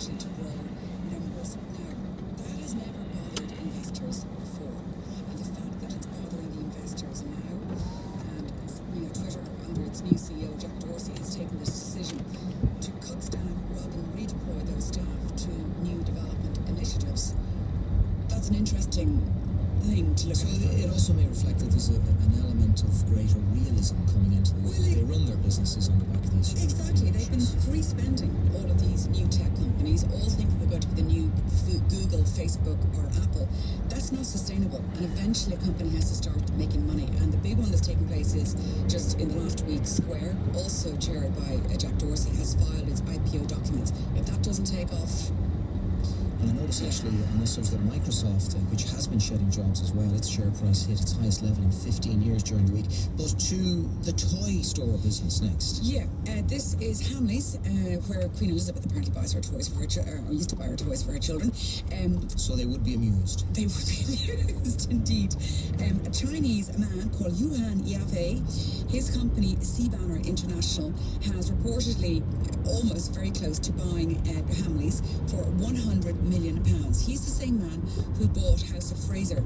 ability to grow numbers. Now, that has never bothered investors before. And the fact that it's bothering the investors now, and Twitter, under its new CEO, Jack Dorsey, has taken this decision to cut staff rather than redeploy those staff to new development initiatives. That's an interesting thing to look at. It also may reflect that there's an element of greater realism coming into the way they run their businesses on the back of these. Exactly. They've been free spending all of these new tech companies, all thinking they're going to be the new Google, Facebook or Apple. That's not sustainable, and eventually a company has to start making money. And the big one that's taken place is just in the last week, Square, also chaired by Jack Dorsey, has filed its IPO documents. If that doesn't take off... And I noticed actually on this that Microsoft, which has been shedding jobs as well, its share price hit its highest level in 15 years during the week. But to the toy store business next. Yeah, this is Hamleys, where Queen Elizabeth apparently buys her toys for her or used to buy her toys for her children. So they would be amused. They would be amused, indeed. A Chinese man called Yuan Yafei, his company Seabanner International has reportedly almost very close to buying Hamleys for £100 million. He's the same man who bought House of Fraser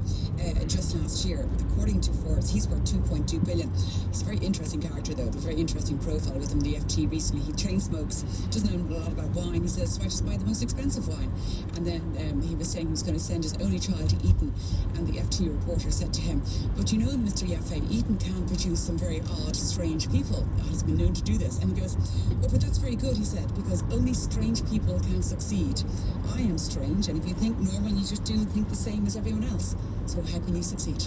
just last year. According to Forbes, he's worth $2.2 billion. He's a very interesting character, though. There's a very interesting profile with him. The FT recently, he chain smokes, doesn't know a lot about wine. He says, so I just buy the most expensive wine. And then he was saying he was going to send his only child to Eton. And the FT reporter said to him, but you know, Mr. Yafei, Eton can produce some very odd, strange people. He's been known to do this. And he goes, oh, but that's very good, he said, because only strange people can succeed. I am strange, and if you think normal, you just do think the same as everyone else. So how can you succeed?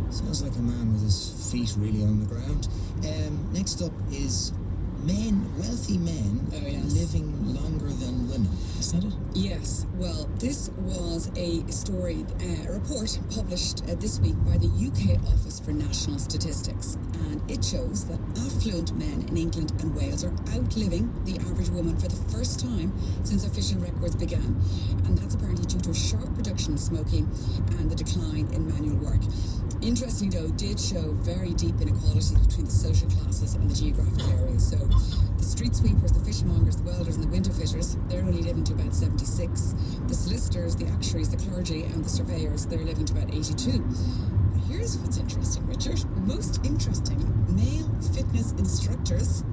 Sounds like a man with his feet really on the ground. Next up is wealthy men living longer than women. Is that it? Yes. Well, this was a story, a report published this week by the UK Office for National Statistics. And it shows that affluent men in England and Wales are outliving the average woman for the first time since official records began. And that's apparently due to a sharp reduction in smoking and the decline in manual work. Interesting, though, did show very deep inequality between the social classes and the geographic areas. So the street sweepers, the fishmongers, the welders and the window fitters, they're only living to about 76. The solicitors, the actuaries, the clergy and the surveyors, they're living to about 82. Here's what's interesting, Richard. Most interesting, male fitness instructors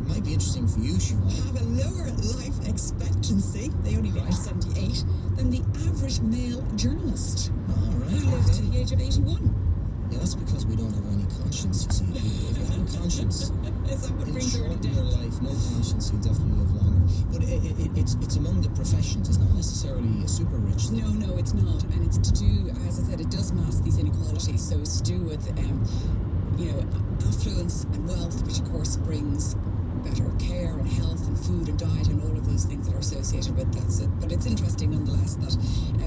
might be interesting for you, Siobhan. Have a lower life expectancy, they only live to 78, than the average male journalist, who lives to the age of 81. Yeah, that's because we don't have any conscience, you see. If you have a conscience, in short your life, no conscience, you definitely live longer. But it's among the professions, it's not necessarily a super rich thing. No, it's not. And it's to do, as I said, it does mask these inequalities. So it's to do with, affluence and wealth, which of course brings better care and health and food and diet and all of those things that are associated with that. But it's interesting nonetheless that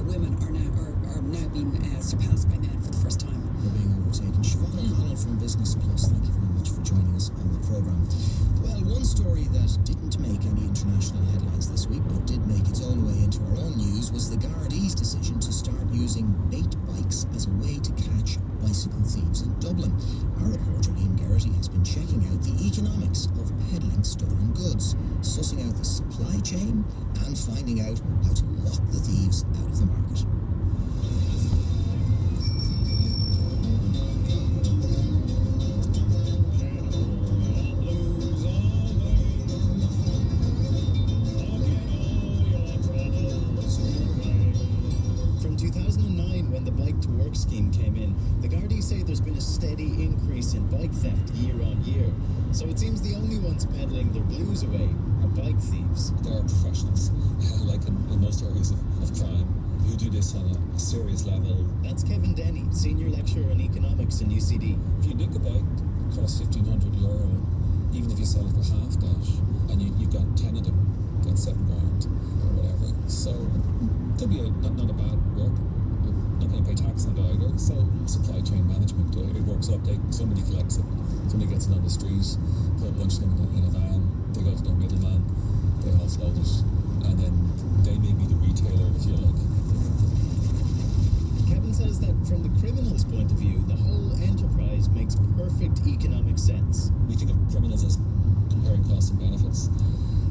women are now being surpassed by men for the first time. They're being overtaken. Siobhan O'Connell from Business Plus, thank you very much for joining us on the programme. Well, one story that didn't make any international headlines this week but did make its own way into our own news was the Gardaí's decision to start using bait bikes as a way to catch bicycle thieves in Dublin. Our reporter Liam Garrity has been checking out the economics of peddling stolen goods, sussing out the supply chain and finding out how to lock the thieves out of the market. Scheme came in, the Gardaí say there's been a steady increase in bike theft year on year. So it seems the only ones peddling their blues away are bike thieves. They're professionals, like in most areas of crime, who do this on a serious level. That's Kevin Denny, senior lecturer in economics in UCD. If you nick a bike, it costs €1,500, even if you sell it for half that, and you've got 10 of them, that's $7,000 or whatever. So it could be not a bad work. Not going to pay tax on it either. So supply chain management, it works up. Somebody collects it, somebody gets it on the street, put a bunch of them in a van, they go to no middleman, they offload it, and then they may be the retailer, if you like. Kevin says that from the criminal's point of view, the whole enterprise makes perfect economic sense. We think of criminals as comparing costs and benefits.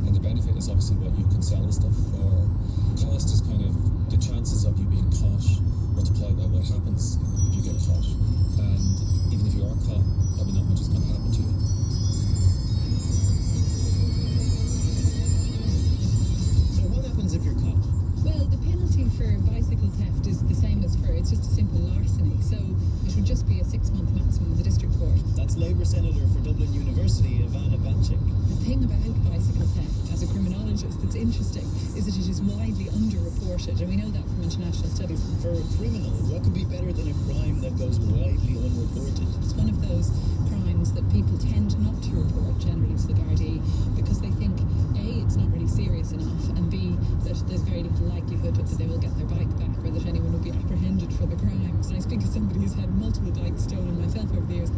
And the benefit is obviously what you can sell the stuff for. Cost is kind of the chances of you being caught multiplied by what happens if you get caught. And even if you are caught, probably not much is going to happen to you. So what happens if you're caught? Well, the penalty for bicycle theft is the same as for, it's just a simple larceny, so it would just be a 6-month maximum in the district court. That's Labour Senator for Dublin University, Ivana Bacik. The thing about bicycle theft, as a criminologist, that's interesting, is that it is widely underreported, and we know that from international studies. For a criminal, what could be better than a crime that goes widely unreported? It's one of those crimes that people tend not to report generally to the Gardaí because they think, A, it's not really serious enough, and B, that there's very little likelihood that they will get their bike back or that anyone will be apprehended for the crimes. And I speak as somebody who's had multiple bikes stolen myself over the years.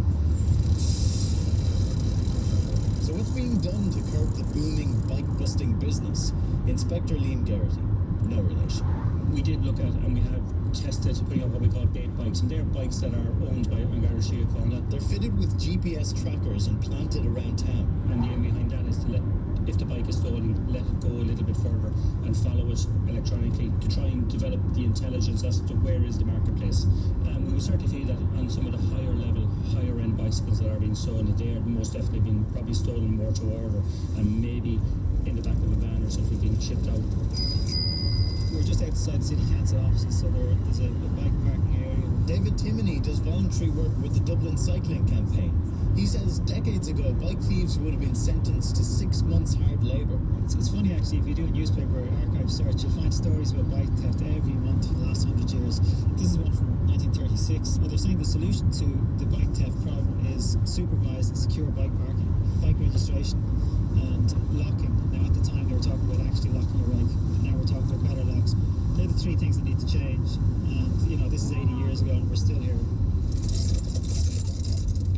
So what's being done to curb the booming bike-busting business? Inspector Liam Geraghty, no relation. We did look at and we have tested putting out what we call bait bikes, and they're bikes that are owned by An Garda Síochána. They're fitted with GPS trackers and planted around town. And the aim behind that is to let, if the bike is stolen, let it go a little bit further and follow it electronically to try and develop the intelligence as to where is the marketplace. We would certainly feel that on some of the higher level, higher end bicycles that are being stolen, that they are most definitely being probably stolen more to order and maybe in the back of a van or something being shipped out. We're just outside the City Council offices, so there's a bike parking area. David Timoney does voluntary work with the Dublin Cycling Campaign. He says decades ago, bike thieves would have been sentenced to 6 months hard labour. It's funny actually, if you do a newspaper archive search, you'll find stories about bike theft every month for the last 100 years. This is one from 1936. Well, they're saying the solution to the bike theft problem is supervised and secure bike parking, bike registration and locking. Now at the time they were talking about actually locking your bike, and now we're talking about better locks. They're the three things that need to change, and this is 80 years ago and we're still here.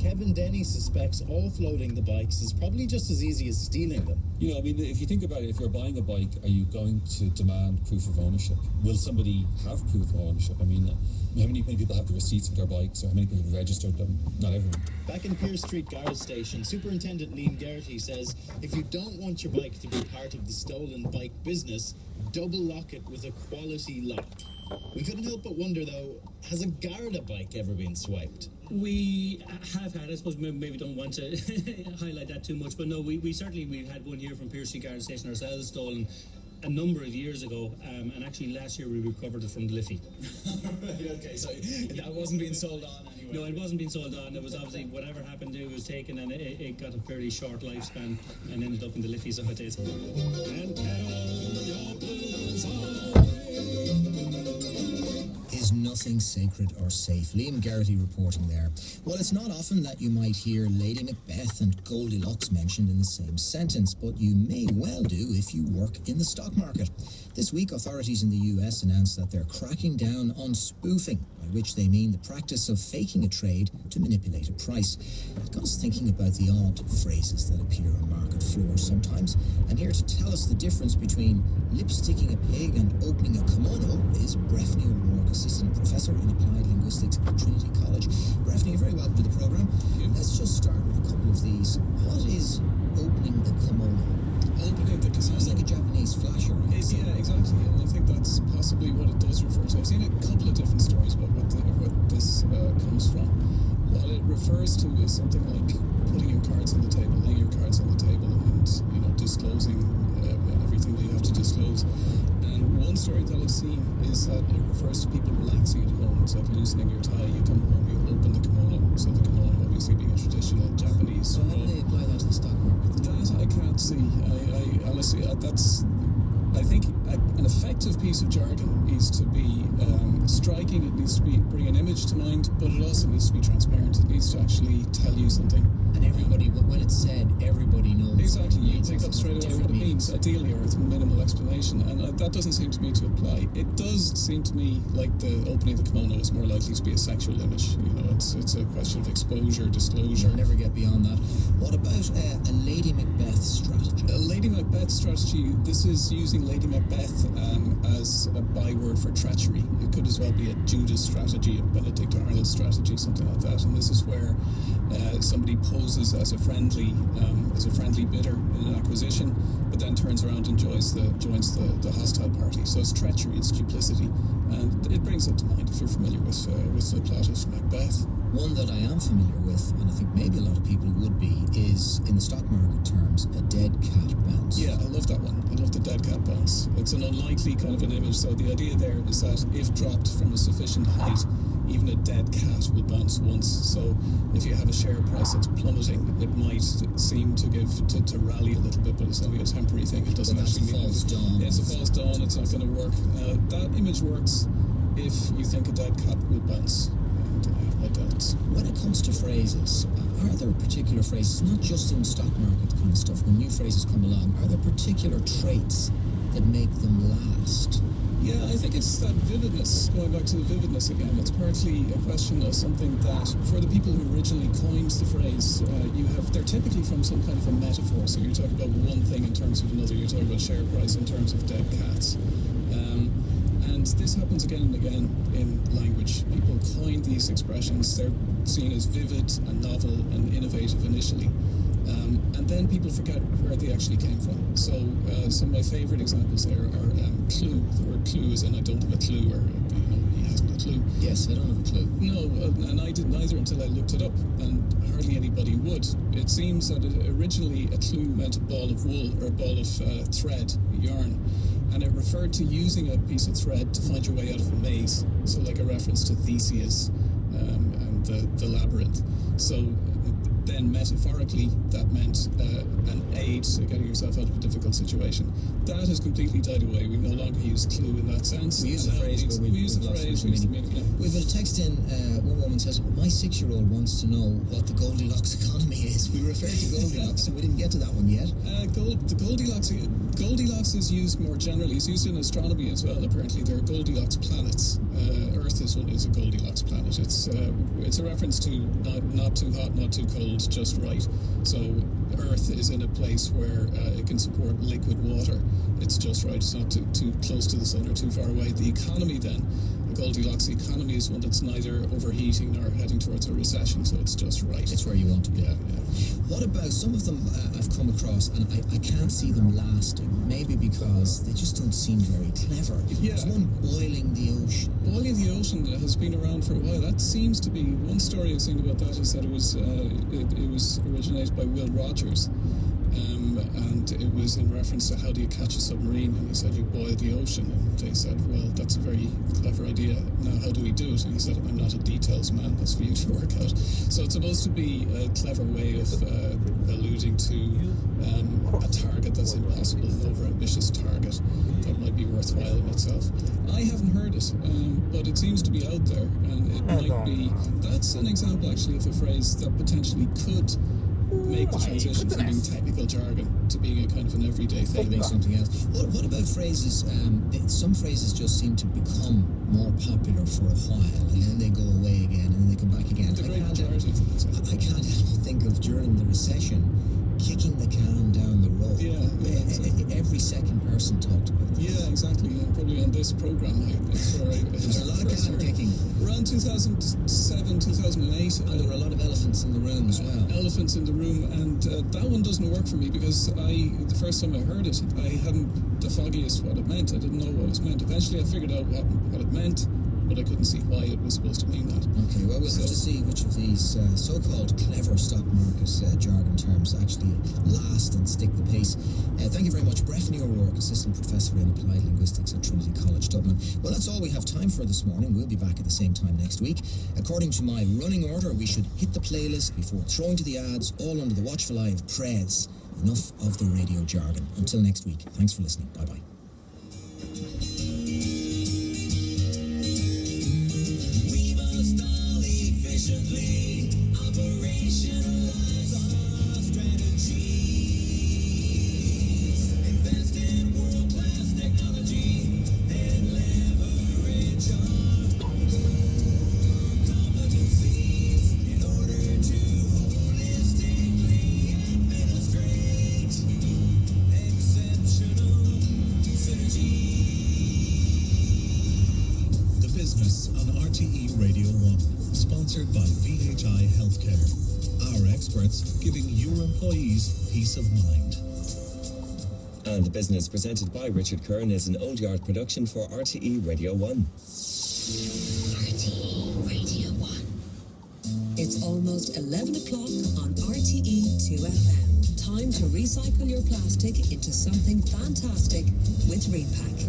Kevin Denny suspects offloading the bikes is probably just as easy as stealing them. You know, I mean, if you think about it, if you're buying a bike, are you going to demand proof of ownership? Will somebody have proof of ownership? I mean, how many people have the receipts of their bikes, or how many people have registered them? Not everyone. Back in Pearse Street Garda Station, Superintendent Liam Geraghty says if you don't want your bike to be part of the stolen bike business, double lock it with a quality lock. We couldn't help but wonder, though, has a Garda bike ever been swiped? We have had, I suppose maybe don't want to highlight that too much, but no, we certainly we've had one here from Pearse Street Garda Station ourselves stolen a number of years ago, and actually last year we recovered it from the Liffey. Right, okay, so that wasn't being sold on anyway. No, it wasn't being sold on. It was obviously whatever happened, it was taken, and it got a fairly short lifespan and ended up in the Liffey, so it is. Is nothing sacred or safe? Liam Geraghty reporting there. Well, it's not often that you might hear Lady Macbeth and Goldilocks mentioned in the same sentence, but you may well do if you work in the stock market. This week, authorities in the US announced that they're cracking down on spoofing, by which they mean the practice of faking a trade to manipulate a price. It got us thinking about the odd phrases that appear on market floors sometimes, and here to tell us the difference between lipsticking a pig and opening a kimono is Breffney O'Rourke, Assistant Professor in Applied Linguistics at Trinity College. Breffney, you're very welcome to the programme. Let's just start with a couple of these. What is opening the kimono? Opening the kimono. Sounds like a Japanese flasher. Right? Yeah, exactly. And I think that's possibly what it does refer to. I've seen a couple of different stories about what this comes from. What it refers to is something like putting your cards on the table, laying your cards on the table, and disclosing everything that you have to disclose. And one story that I've seen is that it refers to people relaxing at home. It's like loosening your tie. You come home, you open the kimono. So the kimono obviously being a traditional Japanese. So how do they apply that to the stock market? That I can't see. I honestly, I think an effective piece of jargon needs to be striking. It needs to bring an image to mind, but it also needs to be transparent. It needs to actually tell you something. And everybody, when it's said, everybody knows. Exactly, you pick up straight away what it means, ideally, or it's minimal explanation, and that doesn't seem to me to apply. It does seem to me like the opening of the kimono is more likely to be a sexual image. It's a question of exposure, disclosure. You'll never get beyond that. What about a Lady Macbeth strategy? A Lady Macbeth strategy, this is using Lady Macbeth as a byword for treachery. It could as well be a Judas strategy, a Benedict Arnold strategy, something like that. And this is where somebody poses poses as a friendly bidder in an acquisition, but then turns around and joins the hostile party. So it's treachery, it's duplicity, and it brings it to mind if you're familiar with the plot of Macbeth. One that I am familiar with, and I think maybe a lot of people would be, is in the stock market terms, a dead cat bounce. Yeah, I love that one. I love the dead cat bounce. It's an unlikely kind of an image. So the idea there is that if dropped from a sufficient height, even a dead cat will bounce once. So if you have a share price that's plummeting, it might seem to rally a little bit, but it's only a temporary thing. It doesn't actually mean false dawn. It's a false dawn. It's not going to work. That image works if you think a dead cat will bounce. My doubts. When it comes to phrases, are there particular phrases, not just in stock market kind of stuff, when new phrases come along, are there particular traits that make them last? Yeah, I think it's that vividness, going back to the vividness again. It's partly a question of something that, for the people who originally coined the phrase, they're typically from some kind of a metaphor. So you're talking about one thing in terms of another, you're talking about share price in terms of dead cats. And this happens again and again in language. People coin these expressions. They're seen as vivid and novel and innovative initially. And then people forget where they actually came from. So some of my favourite examples there are clue. The word clue is in I don't have a clue, or he hasn't a clue. Yes, I don't have a clue. No, and I didn't either until I looked it up, and hardly anybody would. It seems that originally a clue meant a ball of wool or a ball of thread, yarn. And it referred to using a piece of thread to find your way out of a maze. So like a reference to Theseus and the labyrinth. So then metaphorically, that meant an aid to getting yourself out of a difficult situation. That has completely died away. We no longer use clue in that sense. We use the phrase, but we use the meaning. Yeah. We've got a text in, one woman says, my 6-year-old wants to know what the Goldilocks economy is. We referred to Goldilocks, and we didn't get to that one yet. The Goldilocks is used more generally. It's used in astronomy as well, apparently. There are Goldilocks planets. Earth is a Goldilocks planet. It's a reference to not too hot, not too cold, just right. So Earth is in a place where it can support liquid water. It's just right. It's not too close to the sun or too far away. The economy then, the Goldilocks economy, is one that's neither overheating nor heading towards a recession, so it's just right. It's where you want to be. Yeah. What about some of them I've come across, and I can't see them lasting, maybe because they just don't seem very clever. Yeah. There's one, boiling the ocean. Boiling the ocean has been around for a while. That seems to be, one story I've seen about that is that it was originated by Will Rogers. And it was in reference to how do you catch a submarine, and he said you boil the ocean, and they said, well, that's a very clever idea. Now how do we do it? And he said, I'm not a details man, that's for you to work out. So it's supposed to be a clever way of alluding to a target that's impossible, an over-ambitious target that might be worthwhile in itself. I haven't heard it, but it seems to be out there, and it might be, that's an example actually of a phrase that potentially could make the transition from being technical jargon to being a kind of an everyday thing. Being something else. What about phrases? Some phrases just seem to become more popular for a while, and then they go away again, and then they come back again. The great majority. I can't help but think of during the recession, kicking the can down the road. Yeah. Every second person talked about this. Yeah, exactly. Yeah, probably on this program. There's a lot of can kicking. Around 2007, 2008. And there were a lot of elephants in the room as well. Elephants in the room, and that one doesn't work for me because the first time I heard it, I hadn't the foggiest what it meant. I didn't know what it meant. Eventually I figured out what it meant, but I couldn't see why it was supposed to mean that. Okay, well, we'll have to see which of these so-called clever stock market jargon terms actually last and stick the pace. Thank you very much, Breffney O'Rourke, Assistant Professor in Applied Linguistics at Trinity College, Dublin. Well, that's all we have time for this morning. We'll be back at the same time next week. According to my running order, we should hit the playlist before throwing to the ads, all under the watchful eye of Prez. Enough of the radio jargon. Until next week, thanks for listening. Bye-bye. Operationalize our strategies. Invest in world-class technology and leverage our core competencies in order to holistically administrate exceptional synergy. The Business on RTE Radio 1. Sponsored by VHI Healthcare. Our experts giving your employees peace of mind. And The Business, presented by Richard Kern, is an old yard production for RTE Radio 1. RTE Radio 1. It's almost 11 o'clock on RTE 2FM. Time to recycle your plastic into something fantastic with Repack.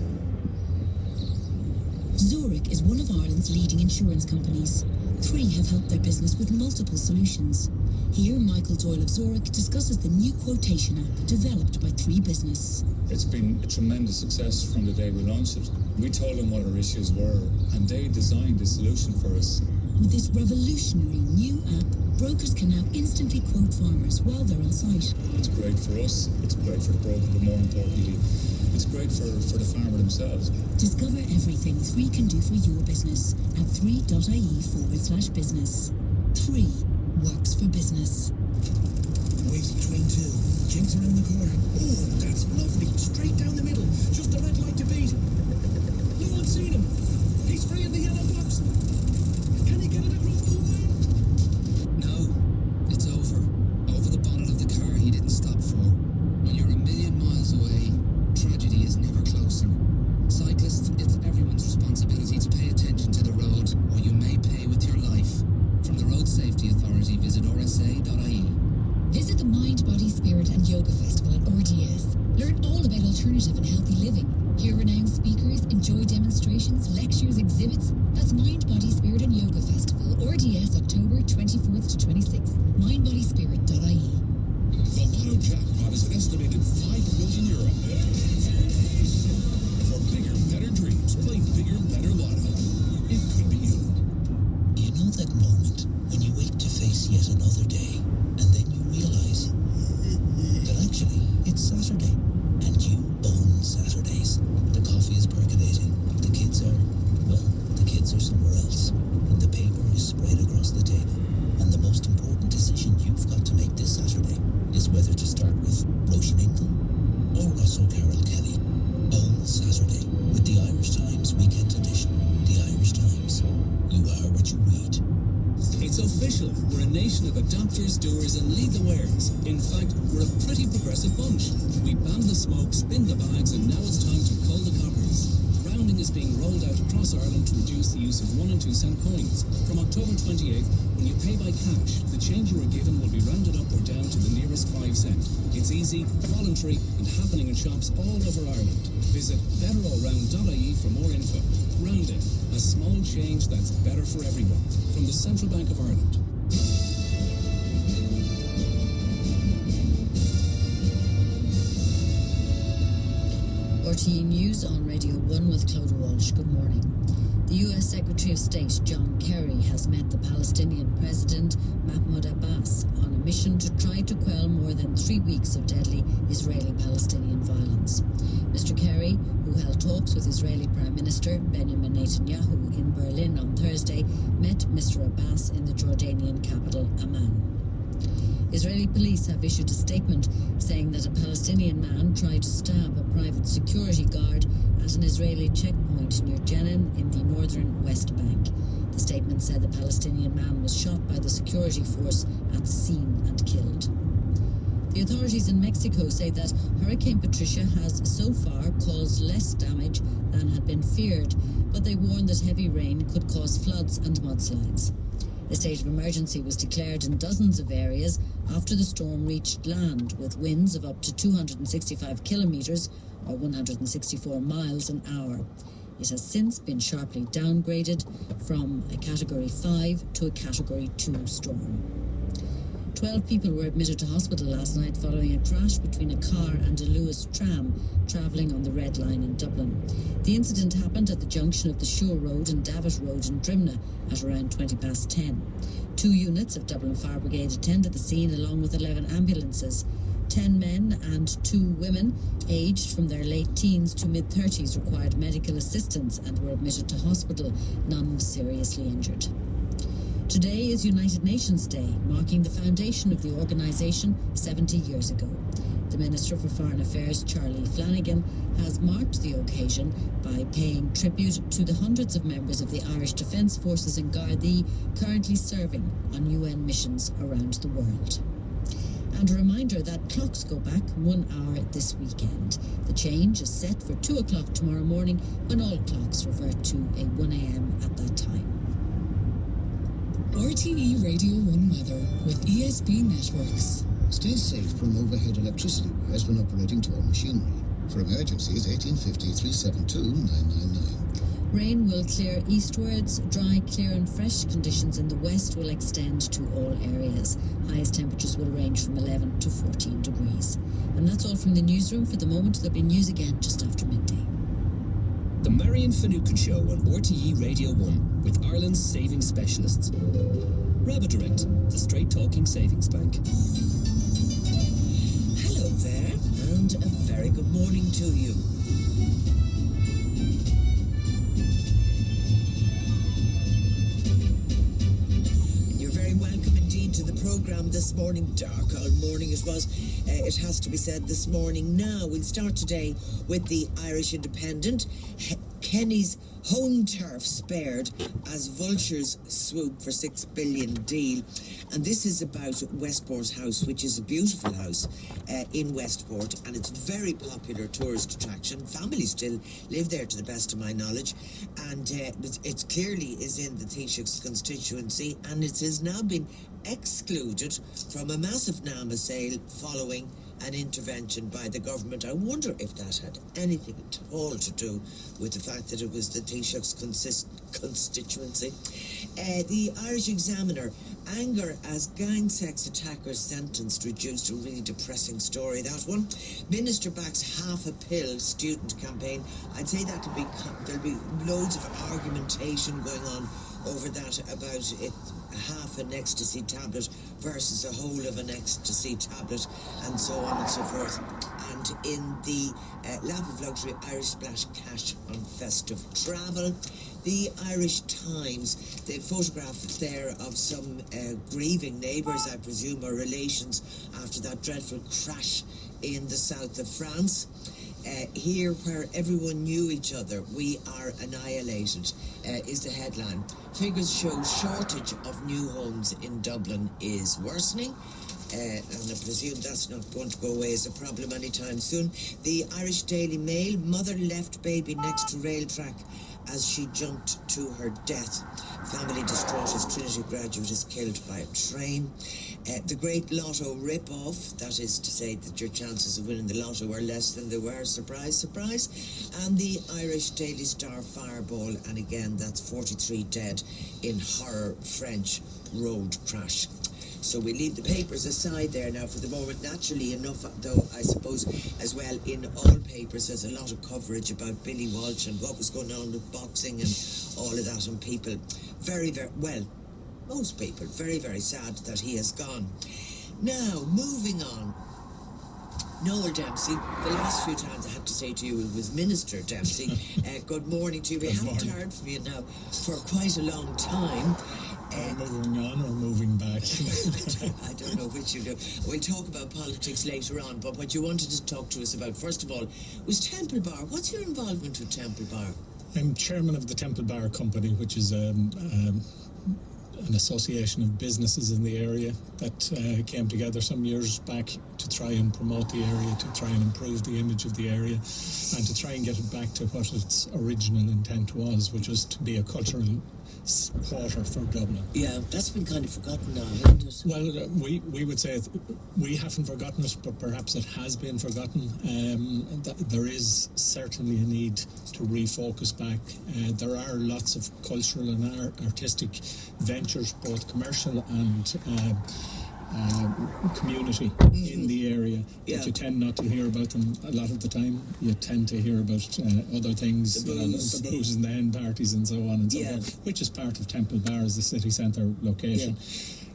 Zurich is one of Ireland's leading insurance companies. 3 have helped their business with multiple solutions. Here, Michael Doyle of Zurich discusses the new quotation app developed by 3 Business. It's been a tremendous success from the day we launched it. We told them what our issues were, and they designed a solution for us. With this revolutionary new app, brokers can now instantly quote farmers while they're on site. It's great for us, it's great for the broker, but more importantly, it's great for the farmer themselves. Discover everything 3 can do for your business at 3.ie/business. 3 works for business. Waves between 2. Jim's around the corner. Oh, that's lovely. Straight down the middle. Just the red light to beat. No one's seen him. He's free in the yellow box. Can he get it across the line? No, it's over. Over the bonnet of the car he didn't stop for. When you're a million miles away, tragedy is never closer. Cyclists, it's everyone's responsibility to pay attention to the road, or you may pay with your life. From the Road Safety Authority, visit rsa.ie. Visit the Mind, Body, Spirit and Yoga Festival at RDS. Learn all about alternative and healthy living. Hear renowned speakers, enjoy demonstrations, lectures, exhibits. That's Mind, Body, Spirit and Yoga Festival, RDS, October 24th to 26th. mindbodyspirit.ie. The Lotto jackpot is an estimated €5 million. For bigger, better dreams, play Bigger, Better Lotto. It could be you. You know that moment when you wake to face yet another day, and then you realize that actually it's Saturday, and you own Saturdays. The coffee is percolating, the kids are somewhere else, and the paper is spread across the table. And the most important decision you've got to make this Saturday is whether to start with Roisin Ingle or Russell Carroll Kelly. Own Saturday with the Irish Times Weekend Edition. The Irish Times. You are what you read. It's official. We're a nation of adopters, doers, and lead the wares. In fact, we're a pretty progressive bunch. We ban the smoke, spin the bags, and now it's time to cull the coppers. Rounding is being rolled out across Ireland to reduce the use of 1 and 2 cent coins. From October 28th, when you pay by cash, the change you were given will be rounded up or down to the nearest 5 cent. It's easy, voluntary, and happening in shops all over Ireland. Visit betterallround.ie for more info. Rounding, a small change that's better for everyone. From the Central Bank of Ireland. RTE News on Radio 1 with Clodagh Walsh. Good morning. The US Secretary of State John Kerry has met the Palestinian President Mahmoud Abbas on a mission to try to quell more than 3 weeks of deadly Israeli-Palestinian violence. Mr. Kerry, who held talks with Israeli Prime Minister Benjamin Netanyahu in Berlin on Thursday, met Mr. Abbas in the Jordanian capital Amman. Israeli police have issued a statement saying that a Palestinian man tried to stab a private security guard at an Israeli checkpoint near Jenin in the northern West Bank. The statement said the Palestinian man was shot by the security force at the scene and killed. The authorities in Mexico say that Hurricane Patricia has so far caused less damage than had been feared, but they warn that heavy rain could cause floods and mudslides. A state of emergency was declared in dozens of areas after the storm reached land, with winds of up to 265 kilometres or 164 miles an hour. It has since been sharply downgraded from a Category 5 to a Category 2 storm. 12 people were admitted to hospital last night following a crash between a car and a Lewis tram travelling on the Red Line in Dublin. The incident happened at the junction of the Shore Road and Davitt Road in Drimna at around 10:20. 2 units of Dublin Fire Brigade attended the scene along with 11 ambulances. 10 men and 2 women, aged from their late teens to mid-30s, required medical assistance and were admitted to hospital. None was seriously injured. Today is United Nations Day, marking the foundation of the organisation 70 years ago. The Minister for Foreign Affairs, Charlie Flanagan, has marked the occasion by paying tribute to the hundreds of members of the Irish Defence Forces in Gardaí currently serving on UN missions around the world. And a reminder that clocks go back 1 hour this weekend. The change is set for 2 o'clock tomorrow morning, when all clocks revert to a 1 a.m. at that time. RTE Radio 1 weather with ESB Networks. Stay safe from overhead electricity wires when operating toll machinery. For emergencies, 1850 372 999. Rain will clear eastwards. Dry, clear and fresh conditions in the west will extend to all areas. Highest temperatures will range from 11 to 14 degrees. And that's all from the newsroom for the moment. There'll be news again just after midday. The Marion Finucane Show on RTE Radio 1 with Ireland's savings specialists. Rabodirect, the straight-talking savings bank. Hello there, and a very good morning to you. You're very welcome indeed to the programme this morning. Dark old morning it was. It has to be said this morning. Now, we'll start today with the Irish Independent. Kenny's home turf spared as vultures swoop for $6 billion deal. And this is about Westport House, which is a beautiful house in Westport, and it's a very popular tourist attraction. Families still live there, to the best of my knowledge, and it clearly is in the Taoiseach's constituency, and it has now been excluded from a massive NAMA sale following an intervention by the government. I wonder if that had anything at all to do with the fact that it was the Taoiseach's constituency. The Irish Examiner, anger as gang sex attackers sentenced reduced. A really depressing story, that one. Minister backs half a pill student campaign. I'd say there'll be loads of argumentation going on over that, about it, half an ecstasy tablet versus a whole of an ecstasy tablet, and so on and so forth. And in the lap of luxury, Irish splash cash on festive travel. The Irish Times, the photograph there of some grieving neighbours, I presume, or relations, after that dreadful crash in the south of France. Here, where everyone knew each other, we are annihilated, is the headline. Figures show shortage of new homes in Dublin is worsening. And I presume that's not going to go away as a problem anytime soon. The Irish Daily Mail, mother left baby next to rail track as she jumped to her death. Family distraught as Trinity graduate is killed by a train. The great lotto rip-off, that is to say that your chances of winning the lotto are less than they were. Surprise, surprise. And the Irish Daily Star fireball, and again, that's 43 dead in horror French road crash. So we leave the papers aside there now for the moment. Naturally enough, though, I suppose, as well, in all papers there's a lot of coverage about Billy Walsh and what was going on with boxing and all of that, and people very, very, well, most people very, very sad that he has gone. Now, moving on. Noel Dempsey, the last few times I had to say to you it was Minister Dempsey. Good morning to you. We haven't heard from you now for quite a long time. Moving on or moving back? I don't know which you do. We'll talk about politics later on, but what you wanted to talk to us about, first of all, was Temple Bar. What's your involvement with Temple Bar? I'm chairman of the Temple Bar Company, which is an association of businesses in the area that came together some years back to try and promote the area, to try and improve the image of the area, and to try and get it back to what its original intent was, which was to be a cultural quarter for Dublin. Yeah, that's been kind of forgotten now, hasn't it? Well, we would say we haven't forgotten it, but perhaps it has been forgotten. There is certainly a need to refocus back. There are lots of cultural and artistic ventures, both commercial and community in the area, but you tend not to hear about them a lot of the time. You tend to hear about other things, the booze and the hen parties and so on and so forth, which is part of Temple Bar as the city centre location.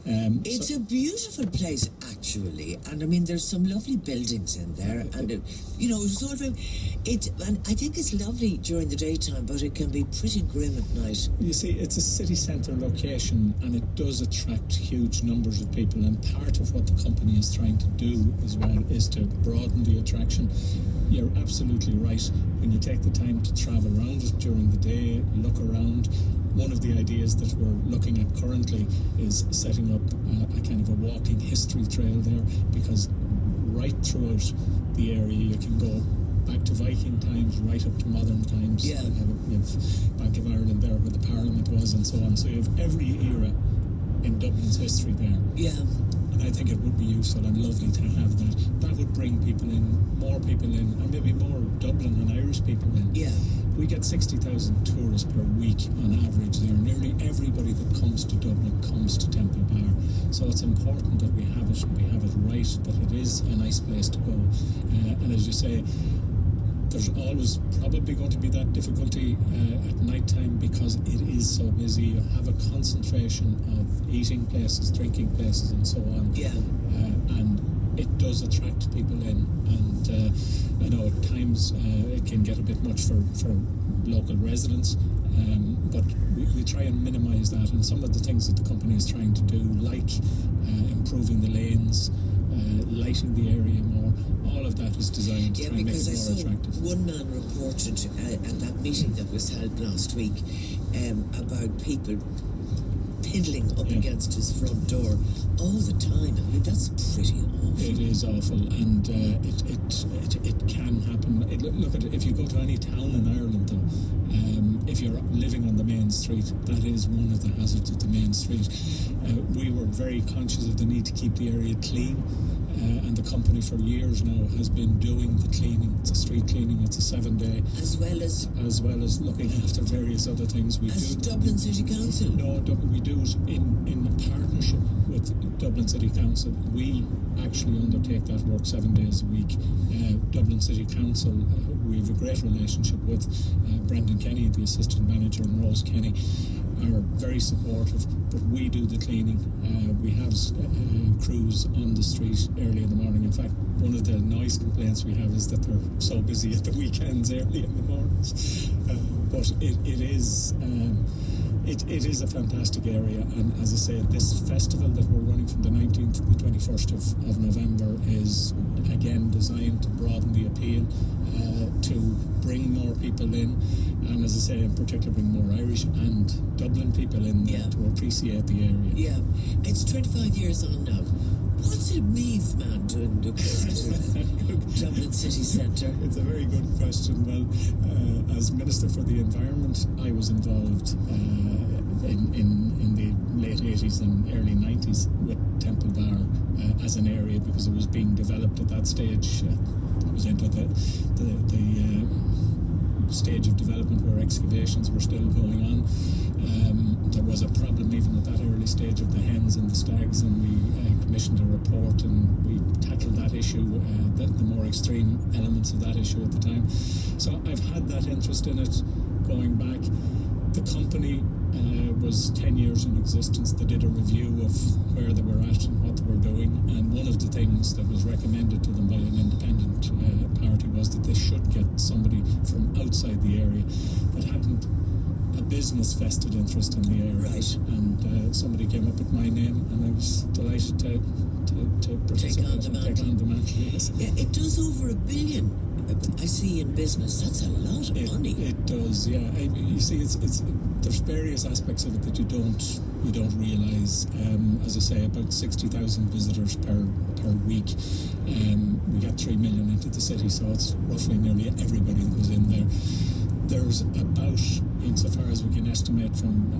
It's a beautiful place, actually, and I mean, there's some lovely buildings in there, and it's sort of, and I think it's lovely during the daytime, but it can be pretty grim at night. You see, it's a city centre location, and it does attract huge numbers of people, and part of what the company is trying to do as well is to broaden the attraction. You're absolutely right. When you take the time to travel around it during the day, look around, one of the ideas that we're looking at currently is setting up a kind of a walking history trail there, because right throughout the area you can go back to Viking times, right up to modern times. Yeah. You have Bank of Ireland there where the Parliament was and so on. So you have every era in Dublin's history there. Yeah. And I think it would be useful and lovely to have that. That would bring people in, more people in, and maybe more Dublin and Irish people in. Yeah. We get 60,000 tourists per week on average there. Nearly everybody that comes to Dublin comes to Temple Bar. So it's important that we have it right, that it is a nice place to go. And as you say, there's always probably going to be that difficulty at night time because it is so busy. You have a concentration of eating places, drinking places, and so on. Yeah. And it does attract people in, and I know at times it can get a bit much for local residents, but we try and minimise that. And some of the things that the company is trying to do, like improving the lanes, lighting the area more, all of that is designed to try and make it more attractive. One man reported at that meeting that was held last week about people piddling up against his front door all the time. I mean, that's pretty awful. It is awful, and it can happen. Look at it. If you go to any town in Ireland, though, if you're living on the main street, that is one of the hazards of the main street. We were very conscious of the need to keep the area clean. And the company for years now has been doing the cleaning. It's a street cleaning, it's a 7-day. As well as looking after various other things. Dublin City Council? No, we do it in partnership with Dublin City Council. We actually undertake that work 7 days a week. Dublin City Council, we have a great relationship with Brendan Kenny, the assistant manager, and Rose Kenny, are very supportive, but we do the cleaning. We have crews on the street early in the morning. In fact, one of the noise complaints we have is that they're so busy at the weekends early in the mornings. But it is a fantastic area, and as I say, this festival that we're running from the 19th to the 21st of November is again designed to broaden the appeal, to bring more people in, and as I say, in particular bring more Irish and Dublin people in to appreciate the area. Yeah, it's 25 years on now. What's it Reeve man doing to Dublin City Centre? It's a very good question. Well, as Minister for the Environment, I was involved in the late 80s and early 90s with Temple Bar as an area, because it was being developed at that stage. It was into the stage of development where excavations were still going on. There was a problem even at that early stage of the hens and the stags, and we commissioned a report and we tackled that issue, the more extreme elements of that issue at the time. So I've had that interest in it going back. The company was 10 years in existence. They did a review of where they were at and what they were doing, and one of the things that was recommended to them by an independent party was that they should get somebody from outside the area that hadn't a business vested interest in the area. Right. And somebody came up with my name, and I was delighted to take on the mantle. Yes. Yeah, it does over $1 billion. I see in business. That's a lot of money. It does, yeah. You see, it's there's various aspects of it that you don't realise. As I say, about 60,000 visitors per week. We get 3 million into the city, so it's roughly nearly everybody that goes in there. There's about, insofar as we can estimate from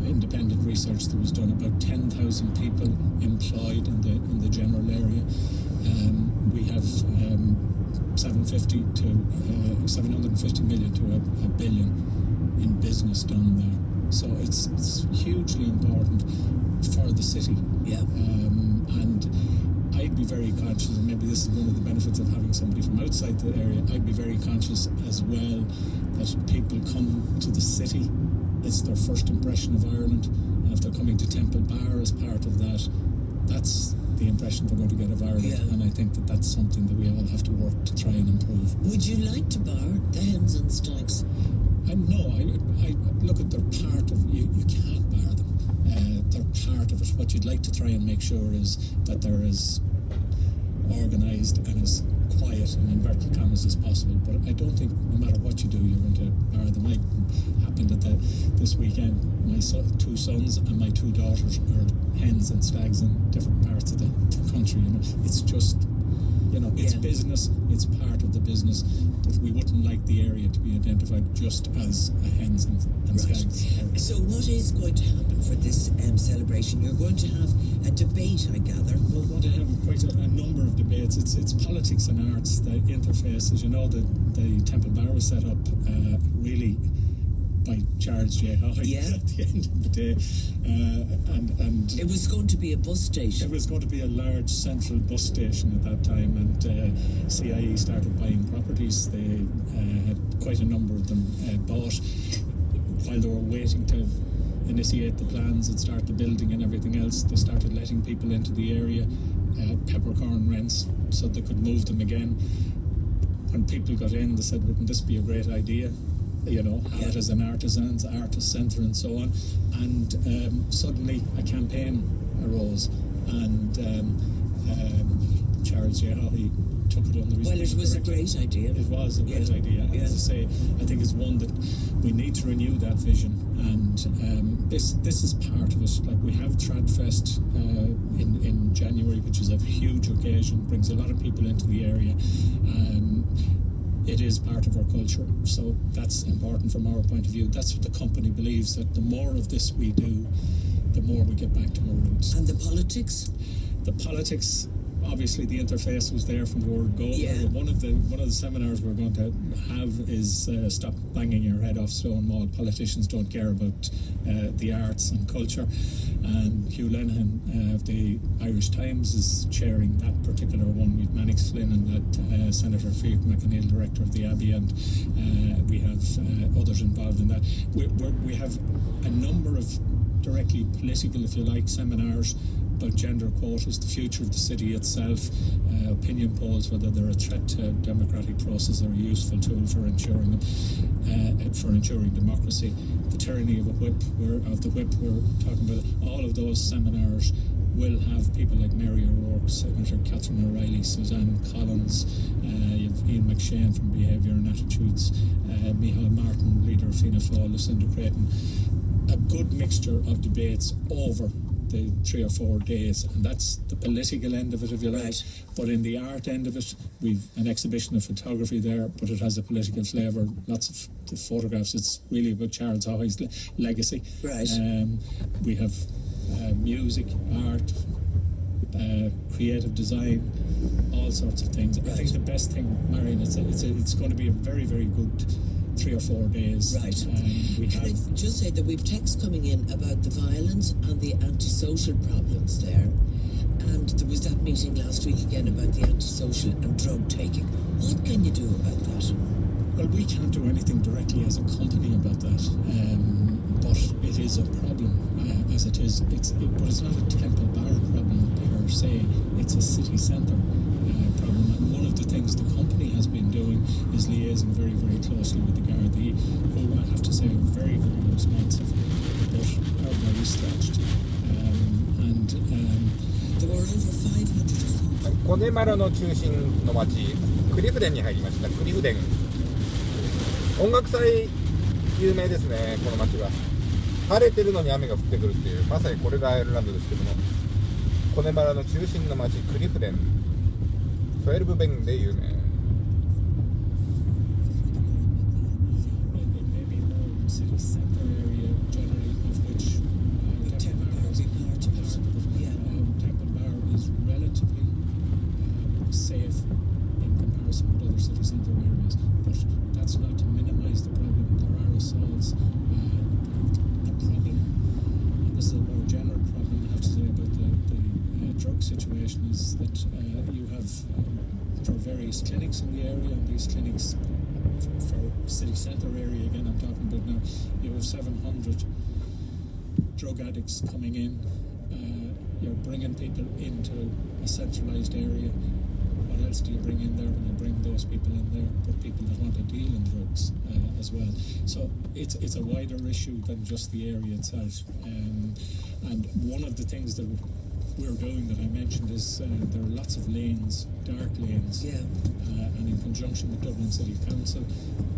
independent research that was done, about 10,000 people employed in the general area. We have 750 million to a billion in business done there. So it's hugely important for the city. Yeah. And I'd be very conscious, and maybe this is one of the benefits of having somebody from outside the area, I'd be very conscious as well that people come to the city. It's their first impression of Ireland. And if they're coming to Temple Bar as part of that, that's the impression they're going to get of Ireland. Yeah. And I think that that's something that we all have to work to try and improve. Would you like to bar the hens and stags? No, I look at, they're part of, you can't bar them. They're part of it. What you'd like to try and make sure is that they're as organised and as quiet in inverted commas as possible. But I don't think no matter what you do, you're going to bar them. It happened at this weekend. My two sons and my two daughters are hens and stags in different parts of the country. You know, it's just, you know, it's business. It's part of the business. But we wouldn't like the area to be identified just as a hens and stags area. So what is going to happen for this celebration? You're going to have a debate, I gather. We're going to have quite a number of debates. It's politics and arts, the interface. As you know, the Temple Bar was set up really by Charles J. Hawley at the end of the day. And it was going to be a bus station. It was going to be a large central bus station at that time, and CIE started buying properties. They had quite a number of them bought while they were waiting to initiate the plans and start the building and everything else. They started letting people into the area, peppercorn rents, so they could move them again. When people got in, they said, wouldn't this be a great idea? You know, have it as an artist centre and so on. And suddenly a campaign arose, and Charles J. Hawley took it on the Well, it was a great idea. It was a great idea. And as I say, I think it's one that we need to renew that vision. And this is part of it. Like, we have Tradfest in January, which is a huge occasion, brings a lot of people into the area. It is part of our culture, so that's important from our point of view. That's what the company believes, that the more of this we do, the more we get back to our roots. And the politics? The politics, obviously the interface was there from the word go. One of the seminars we're going to have is stop banging your head off stone wall. Politicians don't care about the arts and culture. And Hugh Lenihan of the Irish Times is chairing that particular one. We've Mannix Flynn and that Senator Fiach McAneel, director of the Abbey, and we have others involved in that. We have a number of directly political, if you like, seminars about gender quotas, the future of the city itself, opinion polls, whether they're a threat to democratic process or a useful tool for ensuring democracy, the tyranny of the whip we're talking about. All of those seminars will have people like Mary O'Rourke, Senator Catherine O'Reilly, Suzanne Collins, you've Ian McShane from Behaviour and Attitudes, Micheál Martin, leader of Fianna Fáil, Lucinda Creighton. A good mixture of debates over the 3 or 4 days, and that's the political end of it, if you like. Right. But in the art end of it, we've an exhibition of photography there, but it has a political flavour, lots of the photographs. It's really about Charles Hawley's legacy. Right. We have music, art, creative design, all sorts of things. Right. I think the best thing, Marion, it's going to be a very, very good 3 or 4 days. Right. Can I just say that we've texts coming in about the violence and the antisocial problems there, and there was that meeting last week again about the antisocial and drug taking. What can you do about that? Well, we can't do anything directly as a company about that, but it is a problem as it is. But it's not a Temple Bar problem per se. It's a city centre problem. And one of the things the company has been doing is liaising very, very closely with the Gardaí, who I have to say are very, very responsive, but are very stretched. There were over 500 assaults. コネマラの中心の町クリフデンに入りました。クリフデン、音楽祭有名ですね。この町は晴れてるのに雨が降ってくるっていう、まさにこれがアイルランドですけども、コネマラの中心の町クリフデン、12ベンで有名。Situation is that you have for various clinics in the area, and these clinics for city centre area again I'm talking about now, you have 700 drug addicts coming in. You're bringing people into a centralised area. What else do you bring in there when you bring those people in there? But people that want to deal in drugs as well. So it's a wider issue than just the area itself. And one of the things that we're doing that I mentioned is there are lots of lanes, dark lanes. Yeah. And in conjunction with Dublin City Council,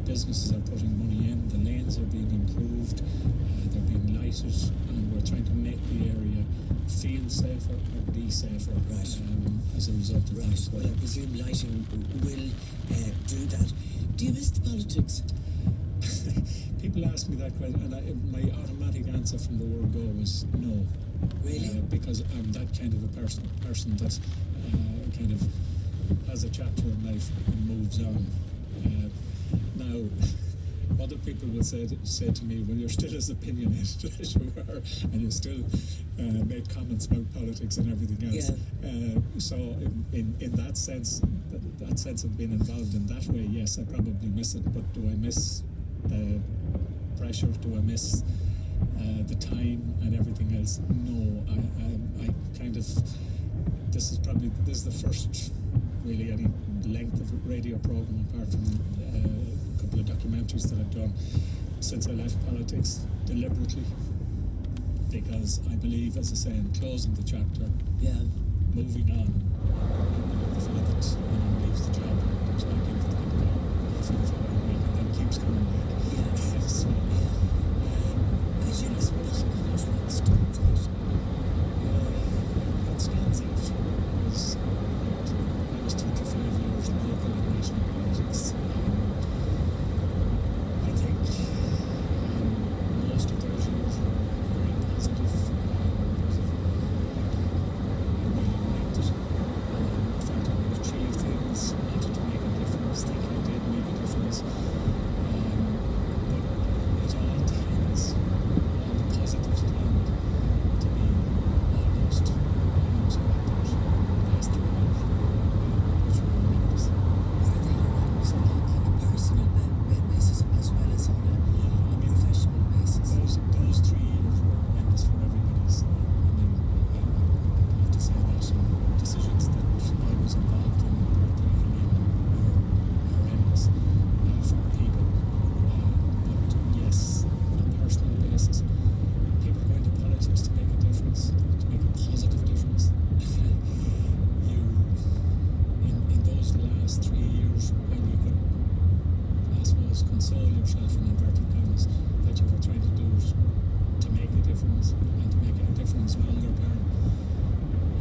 businesses are putting money in. The lanes are being improved. They're being lighted, and we're trying to make the area feel safer and be safer as a result of that. Well, I presume lighting will do that. Do you miss the politics? People ask me that question, and my automatic answer from the word go was no. Really? Because I'm that kind of a person that kind of has a chapter in life and moves on. Now, other people will say to me, well, you're still as opinionated as you were, and you still make comments about politics and everything else. Yeah. So in that sense of being involved in that way, yes, I probably miss it. But do I miss the pressure? Do I miss the time and everything else? No. I kind of, this is the first really any length of radio program apart from a couple of documentaries that I've done since I left politics deliberately, because I believe, as I say, in closing the chapter, moving on, the fellow that leaves the job and comes back into the company for the following week and then keeps coming back. So, as you listen back, what stands out? What stands out was I was 25 years local in national politics. I think most of those years were very positive. I really liked it. Felt I could achieve things, wanted to make a difference, think I did make a difference. But it all tends, all the positives tend to be almost like that last 3 years, which were horrendous. Were they horrendous on a personal basis as well as on a professional basis? Those 3 years were horrendous for everybody. So, I mean, I'd have to say that decisions that I was involved in and partaking in were horrendous for people. But yes, on a personal basis, people go into politics to make a difference, to make a positive difference. In those last 3 years, when you could, I suppose, console yourself in inverted commas that you were trying to do it to make a difference and to make a difference longer term,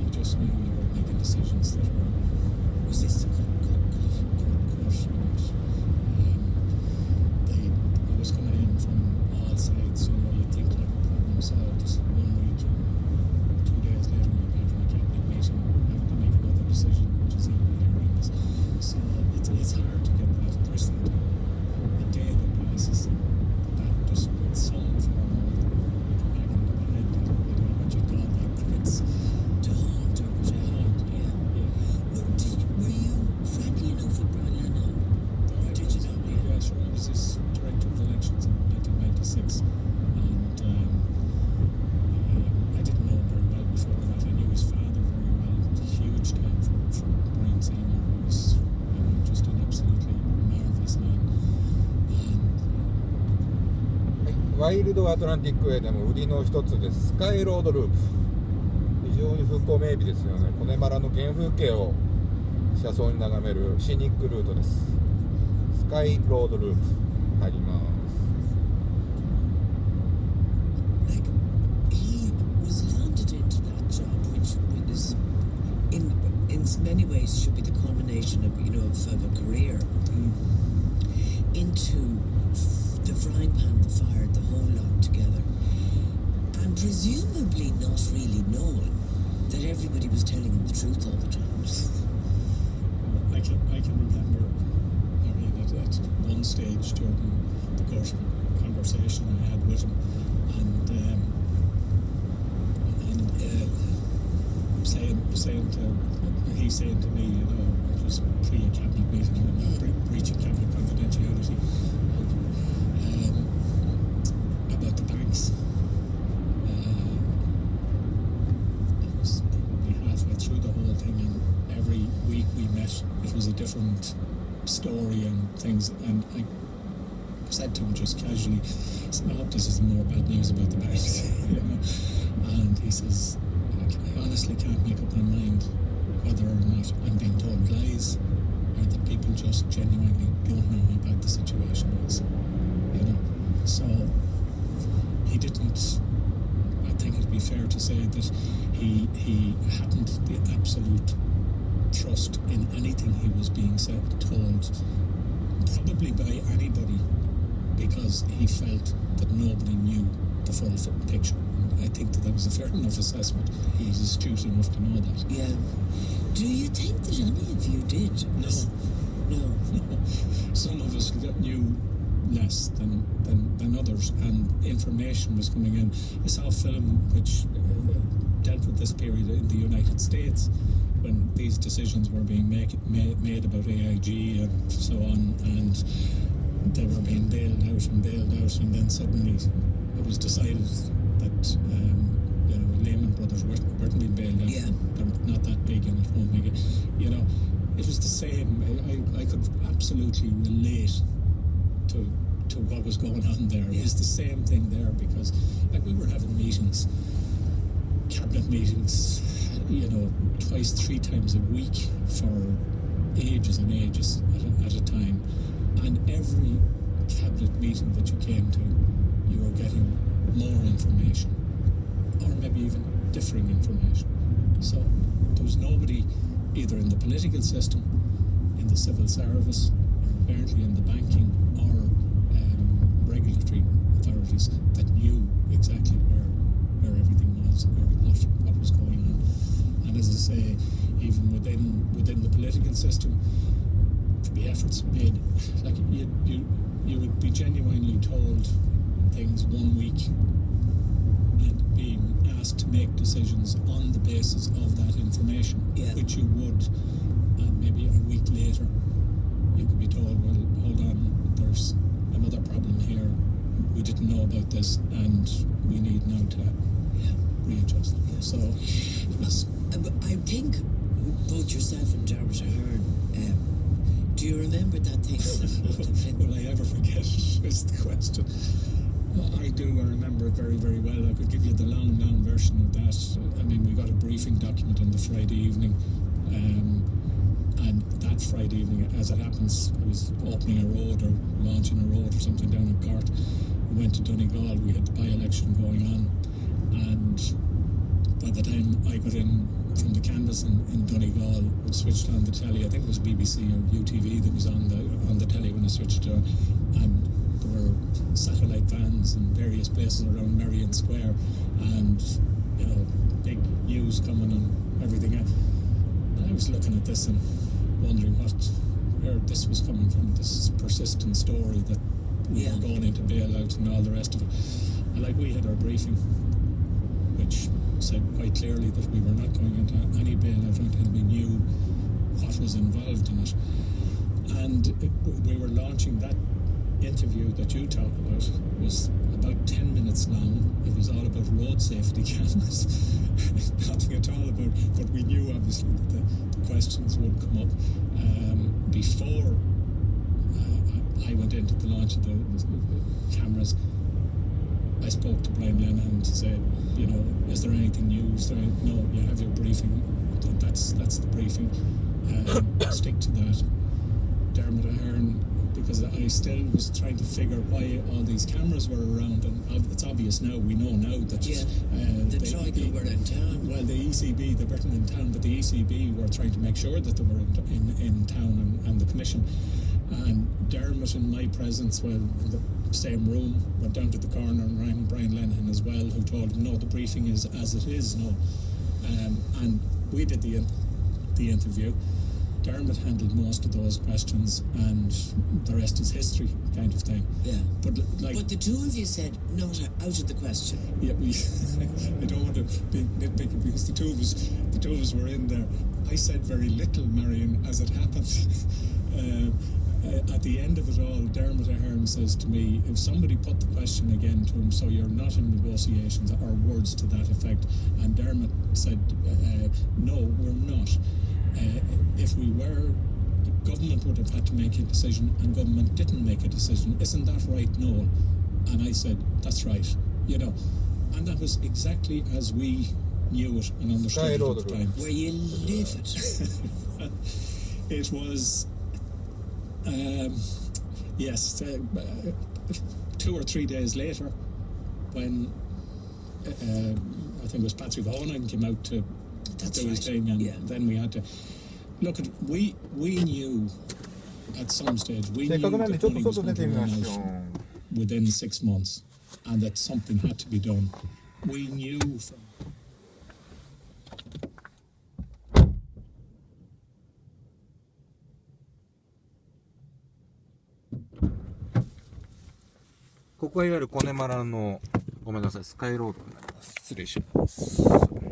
you just knew you were making decisions that were resistant, cut, and I was coming in from all sides. You'd think like a problem solved 1 week, and 2 days later you're back in a cabinet meeting having to make another decision, which is equally horrendous. So it's hard to get that christened a day that passes, but that just in some form or other come back into the head. I don't know what you'd call that, but it's To haunt or to haunt, yeah. Were you friendly enough with Brian Lennon? Or did you know him? Yeah, sure. I was his director of elections in 1996, and I didn't know him very well before that. I knew his father very well. It was a huge time for Brian Senior. He was just an absolutely marvellous man. And ワイルドアトランティックウェイでも売りの一つです。スカイロードループ、非常に風光明媚ですよね。コネマラの原風景を車窓に眺めるシニックルートです。スカイロードループ入ります。 Like, he was landed into that job, which is in many ways should be the culmination of a career, into the frying pan, the fire, the whole lot together, and presumably not really knowing that everybody was telling him the truth all the time. I can remember, Marion, at one stage during the course of a conversation I had with him, and he's saying to me, it was pre a cabinet meeting and breaching cabinet confidentiality, about the banks. things, and I said to him just casually, I hope this isn't more bad news about the banks. You know? And he says, I honestly can't make up my mind whether or not I'm being told lies or that people just genuinely don't know how bad the situation is. You know? So he didn't, I think it'd be fair to say that he hadn't the absolute trust in anything he was being told, probably by anybody, because he felt that nobody knew the full picture. And I think that was a fair enough assessment. He's astute enough to know that. Yeah. Do you think that any of you did? No. Some of us knew less than others, and information was coming in. I saw a film which dealt with this period in the United States when these decisions were being made about AIG and so on, and they were being bailed out, and then suddenly it was decided that Lehman Brothers weren't being bailed out. Yeah. They're not that big and it won't make it. You know, it was the same. I could absolutely relate to what was going on there. It was the same thing there, because like we were having meetings, cabinet meetings, you know, twice, 3 times a week for ages and ages at a time. And every cabinet meeting that you came to, you were getting more information, or maybe even differing information. So there was nobody, either in the political system, in the civil service, or apparently in the banking or regulatory authorities, that knew exactly where everything was, or what was going on. And as I say, even within the political system, to be efforts made, like you would be genuinely told things one week and being asked to make decisions on the basis of that information, which you would, and maybe a week later you could be told, well, hold on, there's another problem here, we didn't know about this, and we need now to readjust. So I think both yourself and Dermot Ahern, do you remember that thing? Will I ever forget it, is the question. I do. I remember it very, very well. I could give you the long version of that. I mean, we got a briefing document on the Friday evening, and that Friday evening, as it happens, I was opening a road or launching a road or something down at Gart. We went to Donegal. We had the by-election going on, and by the time I got in from the canvas in Donegal, we switched on the telly. I think it was BBC or UTV that was on the telly when I switched it on, and there were satellite vans in various places around Merrion Square, and you know, big news coming and everything. And I was looking at this and wondering where this was coming from. This persistent story that we were going into bailout and all the rest of it. And like, we had our briefing, which said quite clearly that we were not going into any bailout until we knew what was involved in it. And we were launching that interview that you talk about was about 10 minutes long. It was all about road safety cameras. Nothing at all about, but we knew obviously that the questions would come up. Before I went into the launch of the cameras, I spoke to Brian Lenihan to say, you know, is there anything new? No, you have your briefing. That's the briefing. Stick to that. Dermot Ahern, because I still was trying to figure why all these cameras were around, and it's obvious now. We know now that the Troika were in town. Well, the ECB, they weren't in town, but the ECB were trying to make sure that they were in town, and the Commission. And Dermot, in my presence, well, in the same room, went down to the corner and rang Brian Lenihan as well, who told him, no, the briefing is as it is, no. And we did the interview. Dermot handled most of those questions, and the rest is history, kind of thing. Yeah. But the two of you said not out of the question. Yeah, I don't want to be nitpicky, because the two of us were in there. I said very little, Marion, as it happened. At the end of it all, Dermot Ahern says to me, if somebody put the question again to him, so you're not in negotiations, or words to that effect, and Dermot said, no, we're not. If we were government would have had to make a decision, and government didn't make a decision. Isn't that right, Noel? And I said, that's right, you know. And that was exactly as we knew it and understood it at the time. Where you live it. It was, yes, 2 or 3 days later, when I think it was Patrick Owen came out to do his thing, and then we had to look at. We knew at some stage we knew that money was going to run out within 6 months, and that something had to be done. We knew from. ここはいわゆるコネマラの、ごめんなさい、スカイロードになります。失礼します。